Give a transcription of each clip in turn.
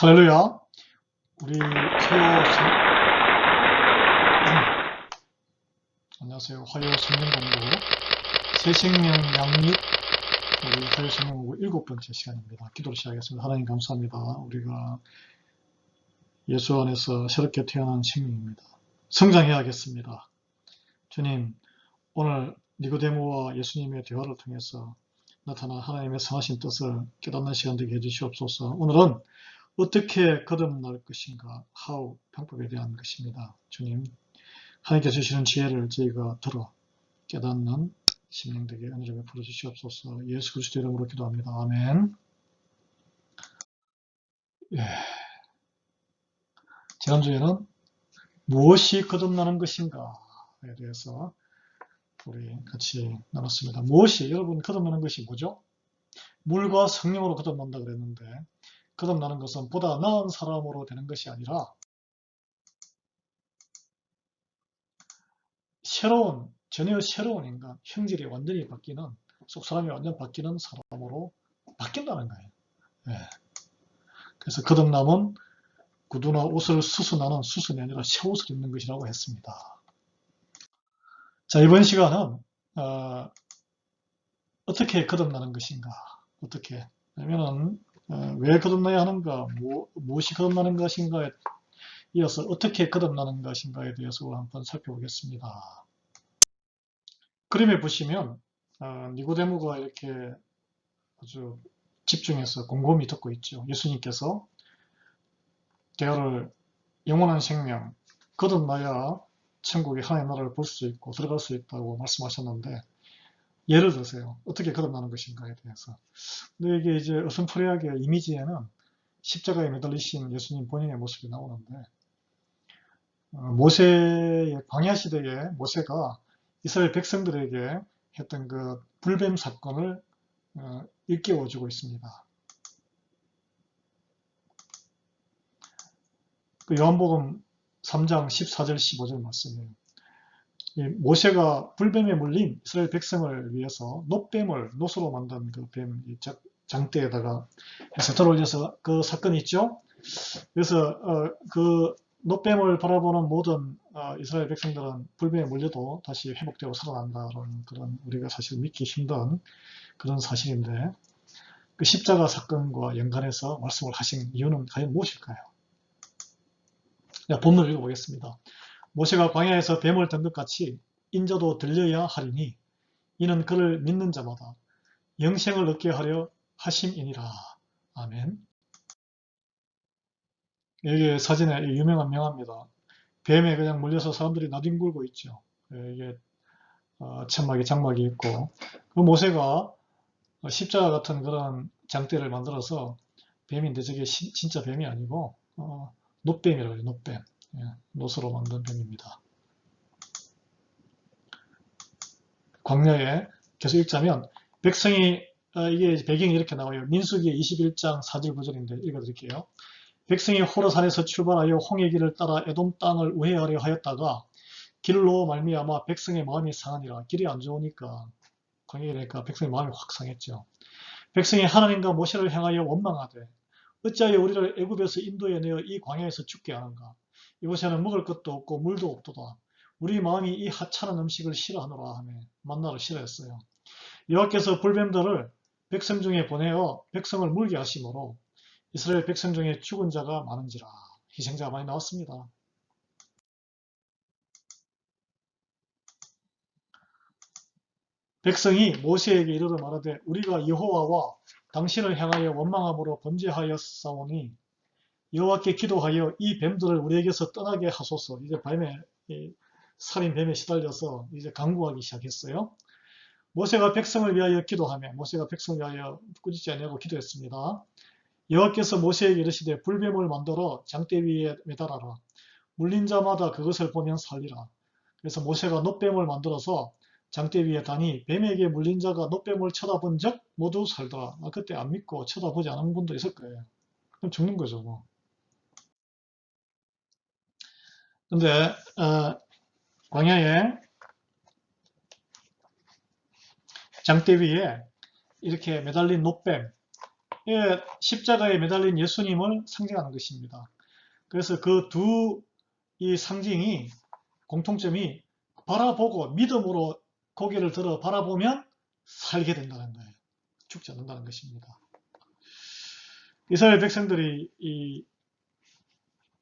할렐루야. 우리 안녕하세요. 화요 성령공부 새생명 양육 우리 화요 성령공부 7번째 시간입니다. 기도로 시작하겠습니다. 하나님 감사합니다. 우리가 예수 안에서 새롭게 태어난 생명입니다. 성장해야겠습니다. 주님, 오늘 니고데모와 예수님의 대화를 통해서 나타난 하나님의 선하신 뜻을 깨닫는 시간 되게 해주시옵소서. 오늘은 어떻게 거듭날 것인가, how, 방법에 대한 것입니다. 주님, 하나님께서 주시는 지혜를 저희가 들어 깨닫는 심령되게 은혜 좀 베풀어 주시옵소서. 예수 그리스도 이름으로 기도합니다. 아멘. 예. 지난주에는 무엇이 거듭나는 것인가에 대해서 우리 같이 나눴습니다. 무엇이, 여러분 거듭나는 것이 뭐죠? 물과 성령으로 거듭난다 그랬는데, 거듭나는 것은 보다 나은 사람으로 되는 것이 아니라 전혀 새로운 인간, 형질이 완전히 바뀌는, 속 사람이 완전 바뀌는 사람으로 바뀐다는 거예요. 네. 그래서 거듭남은 구두나 옷을 수순하는 수순이 아니라 새 옷을 입는 것이라고 했습니다. 자, 이번 시간은 어떻게 거듭나는 것인가, 어떻게, 왜냐면 왜 거듭나야 하는가, 무엇이 거듭나는 것인가에 이어서 어떻게 거듭나는 것인가에 대해서 한번 살펴보겠습니다. 그림에 보시면 니고데모가 이렇게 아주 집중해서 곰곰이 듣고 있죠. 예수님께서 대화를 영원한 생명, 거듭나야 천국의 하나님의 나라를 볼 수 있고 들어갈 수 있다고 말씀하셨는데, 예를 들으세요. 어떻게 거듭나는 것인가에 대해서. 근데 이게 이제 어슴푸레하게 이미지에는 십자가에 매달리신 예수님 본인의 모습이 나오는데, 모세의 광야 시대에 모세가 이스라엘 백성들에게 했던 그 불뱀 사건을 일깨워주고 있습니다. 그 요한복음 3장 14절 15절 말씀이에요. 모세가 불뱀에 물린 이스라엘 백성을 위해서 노스로 만든 그 뱀 장대에다가 해서 들어올려서 그 사건이 있죠. 그래서 그 노뱀을 바라보는 모든 이스라엘 백성들은 불뱀에 물려도 다시 회복되고 살아난다는 그런, 우리가 사실 믿기 힘든 그런 사실인데, 그 십자가 사건과 연관해서 말씀을 하신 이유는 과연 무엇일까요? 본문을 읽어보겠습니다. 모세가 광야에서 뱀을 든 것 같이 인자도 들려야 하리니 이는 그를 믿는 자마다 영생을 얻게 하려 하심이니라. 아멘. 여기 사진에 유명한 명화입니다. 뱀에 그냥 물려서 사람들이 나뒹굴고 있죠. 이게 천막이 장막이 있고, 그 모세가 십자가 같은 그런 장대를 만들어서, 뱀인데 저게 진짜 뱀이 아니고 놋뱀이라고 해요. 놋뱀. 놋으로 만든 뱀입니다. 광야에 계속 읽자면 백성이, 이게 배경이 이렇게 나와요. 민수기 21장 4절 9절인데 읽어드릴게요. 백성이 호르산에서 출발하여 홍해 길을 따라 에돔 땅을 우회하려 하였다가 길로 말미암아 백성의 마음이 상하니라. 길이 안 좋으니까, 광야니까 백성의 마음이 확 상했죠. 백성이 하나님과 모세를 향하여 원망하되 어찌하여 우리를 애굽에서 인도해 내어 이 광야에서 죽게 하는가. 이곳에는 먹을 것도 없고 물도 없도다. 우리 마음이 이 하찮은 음식을 싫어하노라 하며 만나를 싫어했어요. 여호와께서 불뱀들을 백성 중에 보내어 백성을 물게 하심으로 이스라엘 백성 중에 죽은 자가 많은지라. 희생자가 많이 나왔습니다. 백성이 모세에게 이르러 말하되 우리가 여호와와 당신을 향하여 원망함으로 범죄하였사오니 여호와께 기도하여 이 뱀들을 우리에게서 떠나게 하소서. 이제 살인 뱀에 시달려서 이제 간구하기 시작했어요. 모세가 백성을 위하여 기도하며, 모세가 백성을 위하여 꾸짖지 아니하고 기도했습니다. 여호와께서 모세에게 이르시되 불뱀을 만들어 장대 위에 매달아라. 물린 자마다 그것을 보면 살리라. 그래서 모세가 놋뱀을 만들어서 장대 위에 다니 뱀에게 물린 자가 놋뱀을 쳐다본 적 모두 살더라. 그때 안 믿고 쳐다보지 않은 분도 있을 거예요. 그럼 죽는 거죠, 뭐. 근데 광야에 장대 위에 이렇게 매달린 놋뱀, 예, 십자가에 매달린 예수님을 상징하는 것입니다. 그래서 그 두 이 상징이 공통점이 바라보고 믿음으로 고개를 들어 바라보면 살게 된다는 거예요. 죽지 않는다는 것입니다. 이스라엘 백성들이 이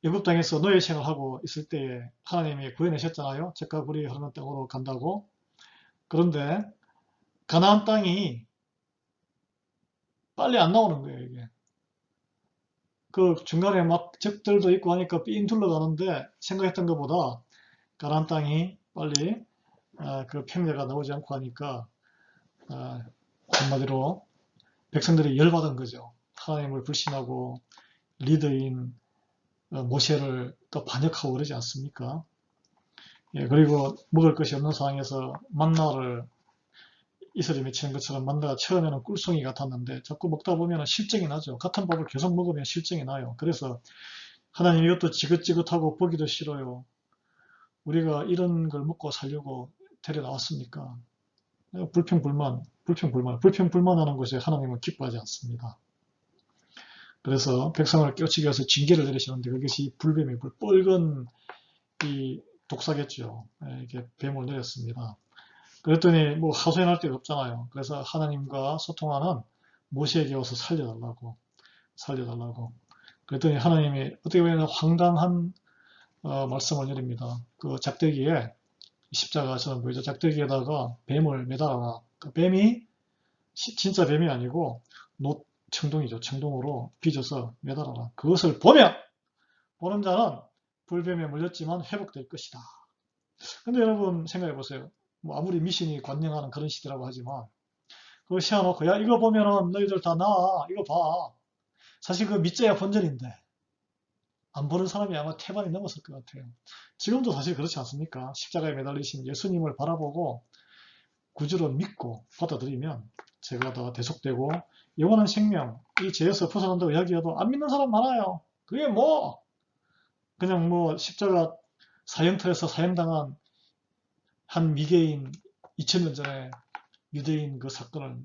애굽 땅에서 노예 생활하고 있을 때에 하나님이 구해내셨잖아요. 젖과 꿀이 흐르는 땅으로 간다고. 그런데 가나안 땅이 빨리 안 나오는 거예요, 이게. 그 중간에 막 적들도 있고 하니까 삥 둘러가는데 생각했던 것보다 가나안 땅이 빨리 그 평야가 나오지 않고 하니까 한마디로 백성들이 열받은 거죠. 하나님을 불신하고 리더인 모세를 또 반역하고 그러지 않습니까? 예, 그리고 먹을 것이 없는 상황에서 만나를 이슬이 맺히는 것처럼 만나가 처음에는 꿀송이 같았는데 자꾸 먹다 보면 실증이 나죠. 같은 밥을 계속 먹으면 실증이 나요. 그래서 하나님 이것도 지긋지긋하고 보기도 싫어요. 우리가 이런 걸 먹고 살려고 데려 나왔습니까? 불평불만하는 것에 하나님은 기뻐하지 않습니다. 그래서 백성을 깨우치기 위해서 징계를 내리시는데 그것이 불뱀의 뻘건 이 독사겠죠. 이렇게 뱀을 내렸습니다. 그랬더니 뭐 하소연할 데가 없잖아요. 그래서 하나님과 소통하는 모세에게 와서 살려달라고. 그랬더니 하나님이 어떻게 보면 황당한 말씀을 내립니다. 그 작대기에 십자가처럼 보이죠. 작대기에다가 뱀을 매달아라. 그 뱀이 진짜 뱀이 아니고 청동이죠. 청동으로 빚어서 매달아라. 그것을 보는 자는 불뱀에 물렸지만 회복될 것이다. 근데 여러분 생각해 보세요. 뭐 아무리 미신이 관영하는 그런 시대라고 하지만 그거 세워놓고 야 이거 보면은 너희들 다 나 이거 봐. 사실 그 믿자야 본전인데 안 보는 사람이 아마 태반이 넘었을 것 같아요. 지금도 사실 그렇지 않습니까? 십자가에 매달리신 예수님을 바라보고 구주로 믿고 받아들이면 죄가 다 대속되고 영원한 생명, 이 죄에서 벗어난다고 이야기해도 안 믿는 사람 많아요. 그게 뭐 그냥 뭐 십자가 사형터에서 사형당한 한 미개인 2000년 전에 유대인 그 사건을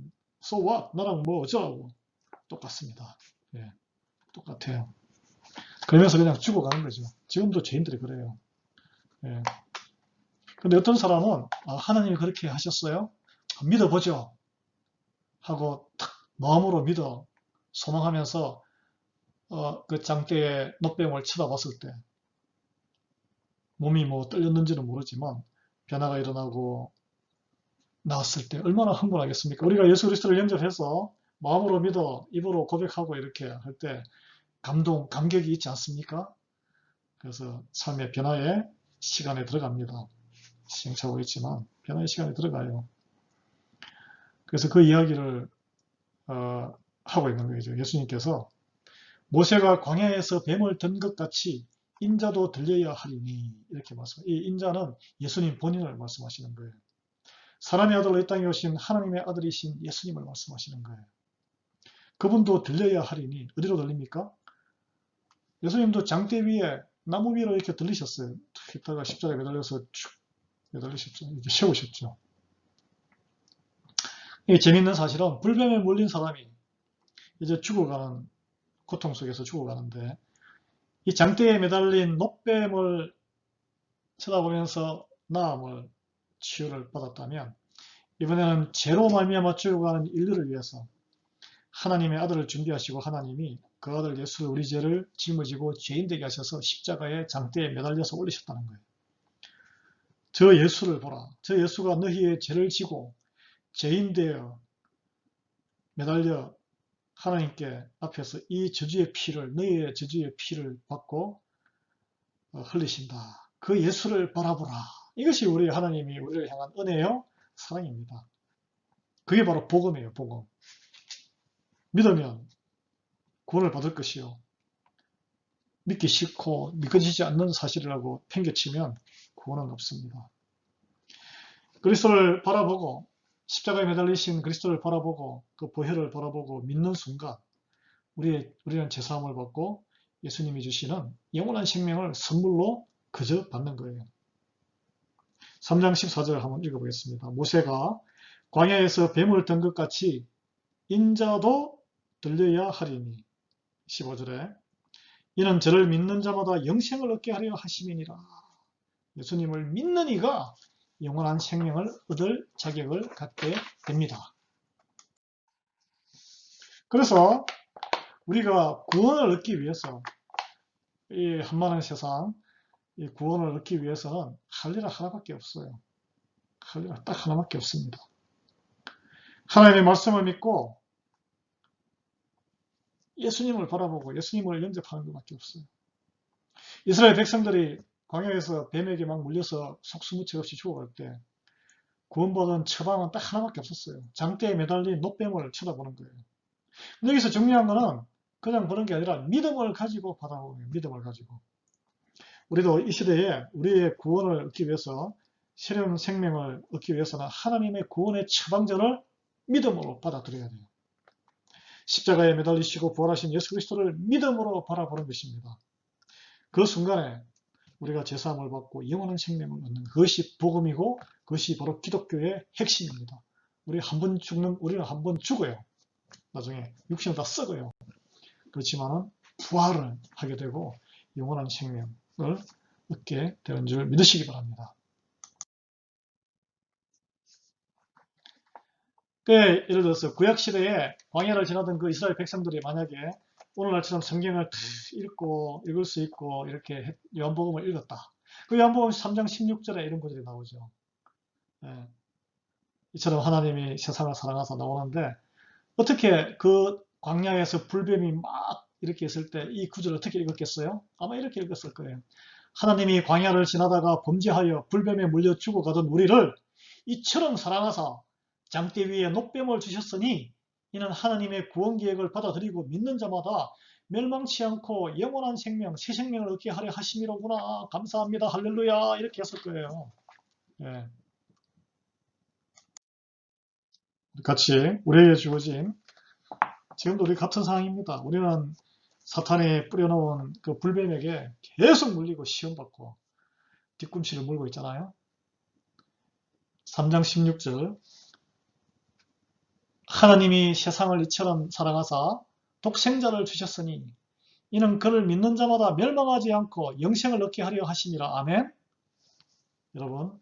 so what? 나랑 뭐 어쩌라고 똑같습니다. 예, 똑같아요. 그러면서 그냥 죽어가는 거죠. 지금도 죄인들이 그래요. 예. 근데 어떤 사람은 하나님이 그렇게 하셨어요? 믿어보죠. 하고 탁 마음으로 믿어 소망하면서 그 장대의 놋뱀을 쳐다봤을 때 몸이 뭐 떨렸는지는 모르지만 변화가 일어나고 나왔을 때 얼마나 흥분하겠습니까? 우리가 예수 그리스도를 영접해서 마음으로 믿어 입으로 고백하고 이렇게 할 때 감격이 있지 않습니까? 그래서 삶의 변화의 시간에 들어갑니다. 시행착오가 있지만 변화의 시간에 들어가요. 그래서 그 이야기를 하고 있는 거죠. 예수님께서 모세가 광야에서 뱀을 든 것 같이 인자도 들려야 하리니 이렇게 말씀합니다. 이 인자는 예수님 본인을 말씀하시는 거예요. 사람의 아들로 이 땅에 오신 하나님의 아들이신 예수님을 말씀하시는 거예요. 그분도 들려야 하리니 어디로 들립니까? 예수님도 장대 위에 나무 위로 이렇게 들리셨어요. 이따가 십자가에 매달려서 쭉 매달리셨죠. 이렇게 세우셨죠. 이게 재밌는 사실은 불뱀에 물린 사람이 이제 죽어가는 고통 속에서 죽어가는데 이 장대에 매달린 놋뱀을 쳐다보면서 나음을 치유를 받았다면 이번에는 죄로 말미암아 죽어가는 인류를 위해서 하나님의 아들을 준비하시고 하나님이 그 아들 예수를 우리 죄를 짊어지고 죄인 되게 하셔서 십자가의 장대에 매달려서 올리셨다는 거예요. 저 예수를 보라. 저 예수가 너희의 죄를 지고 죄인 되어 매달려 하나님께 앞에서 이 저주의 피를 너희의 저주의 피를 받고 흘리신다. 그 예수를 바라보라. 이것이 우리 하나님이 우리를 향한 은혜요 사랑입니다. 그게 바로 복음이에요. 복음. 믿으면 구원을 받을 것이요. 믿기 싫고 믿어지지 않는 사실이라고 팽개치면 구원은 없습니다. 그리스도를 바라보고 십자가에 매달리신 그리스도를 바라보고 그 보혈을 바라보고 믿는 순간 우리는 죄사함을 받고 예수님이 주시는 영원한 생명을 선물로 그저 받는 거예요. 3장 14절 한번 읽어보겠습니다. 모세가 광야에서 뱀을 든 것 같이 인자도 들려야 하리니. 15절에 이는 저를 믿는 자마다 영생을 얻게 하려 하심이니라. 예수님을 믿는 이가 영원한 생명을 얻을 자격을 갖게 됩니다. 그래서 우리가 구원을 얻기 위해서 이 한만한 세상 이 구원을 얻기 위해서는 할 일은 하나밖에 없어요. 할 일은 딱 하나밖에 없습니다. 하나님의 말씀을 믿고 예수님을 바라보고 예수님을 영접하는 것밖에 없어요. 이스라엘 백성들이 광야에서 뱀에게 막 물려서 속수무책 없이 죽어갈 때 구원받은 처방은 딱 하나밖에 없었어요. 장대에 매달린 놋뱀을 쳐다보는 거예요. 여기서 중요한 거는 그냥 보는 게 아니라 믿음을 가지고 받아보는 거예요. 믿음을 가지고. 우리도 이 시대에 우리의 구원을 얻기 위해서 새로운 생명을 얻기 위해서는 하나님의 구원의 처방전을 믿음으로 받아들여야 돼요. 십자가에 매달리시고 부활하신 예수 그리스도를 믿음으로 바라보는 것입니다. 그 순간에 우리가 제사함을 받고 영원한 생명을 얻는 그것이 복음이고 그것이 바로 기독교의 핵심입니다. 우리는 한 번 죽어요. 나중에 육신을 다 썩어요. 그렇지만은 부활을 하게 되고 영원한 생명을 얻게 되는 줄 믿으시기 바랍니다. 예를 들어서 구약시대에 광야를 지나던 그 이스라엘 백성들이 만약에 오늘날처럼 성경을 읽을 수 있고 이렇게 요한복음을 읽었다. 그 요한복음 3장 16절에 이런 구절이 나오죠. 예. 이처럼 하나님이 세상을 사랑하사 나오는데 어떻게 그 광야에서 불뱀이 막 이렇게 있을 때 이 구절을 어떻게 읽었겠어요? 아마 이렇게 읽었을 거예요. 하나님이 광야를 지나다가 범죄하여 불뱀에 물려 죽어가던 우리를 이처럼 사랑하사 장대 위에 놋뱀을 주셨으니 이는 하나님의 구원 계획을 받아들이고 믿는 자마다 멸망치 않고 영원한 생명, 새 생명을 얻게 하려 하심이로구나. 감사합니다. 할렐루야. 이렇게 했을 거예요. 예. 같이 우리에게 주어진 지금도 우리 같은 상황입니다. 우리는 사탄이 뿌려놓은 그 불뱀에게 계속 물리고 시험받고 뒤꿈치를 물고 있잖아요. 3장 16절 하나님이 세상을 이처럼 사랑하사 독생자를 주셨으니 이는 그를 믿는 자마다 멸망하지 않고 영생을 얻게 하려 하심이라. 아멘. 여러분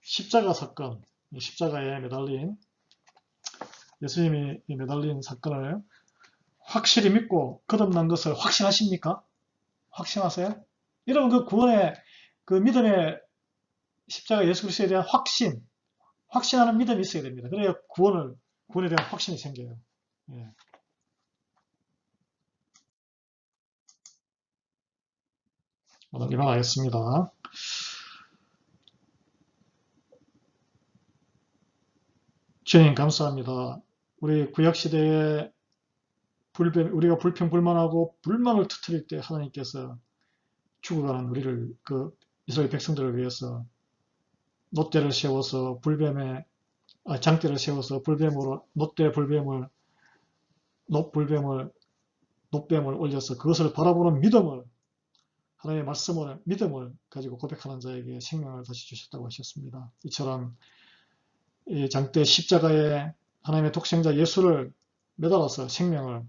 십자가 사건, 십자가에 매달린 예수님이 매달린 사건을 확실히 믿고 거듭난 것을 확신하십니까? 확신하세요? 여러분 그 구원의 그 믿음의 십자가 예수 그리스도에 대한 확신하는 믿음이 있어야 됩니다. 그래야 구원에 대한 확신이 생겨요. 예. 오늘 이만하겠습니다. 주님 감사합니다. 우리 구약시대에 우리가 불평불만하고 불만을 터뜨릴 때 하나님께서 죽어가는 우리를 그 이스라엘 백성들을 위해서 놋대를 세워서 장대를 세워서 불뱀으로 놋뱀을 올려서 그것을 바라보는 믿음을 하나님의 말씀을 믿음을 가지고 고백하는 자에게 생명을 다시 주셨다고 하셨습니다. 이처럼 이 장대 십자가에 하나님의 독생자 예수를 매달아서 생명을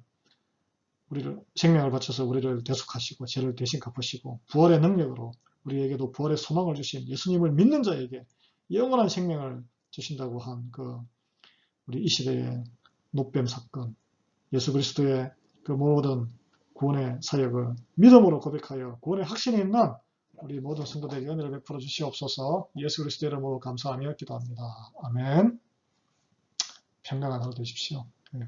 바쳐서 우리를 대속하시고 죄를 대신 갚으시고 부활의 능력으로 우리에게도 부활의 소망을 주신 예수님을 믿는 자에게 영원한 생명을 주신다고 한 그 우리 이 시대의 놋뱀 사건, 예수 그리스도의 그 모든 구원의 사역을 믿음으로 고백하여 구원의 확신이 있는 우리 모든 성도들에게 은혜를 베풀어 주시옵소서. 예수 그리스도의 이름으로 감사하며 기도합니다. 아멘. 평강한 하루 되십시오. 네.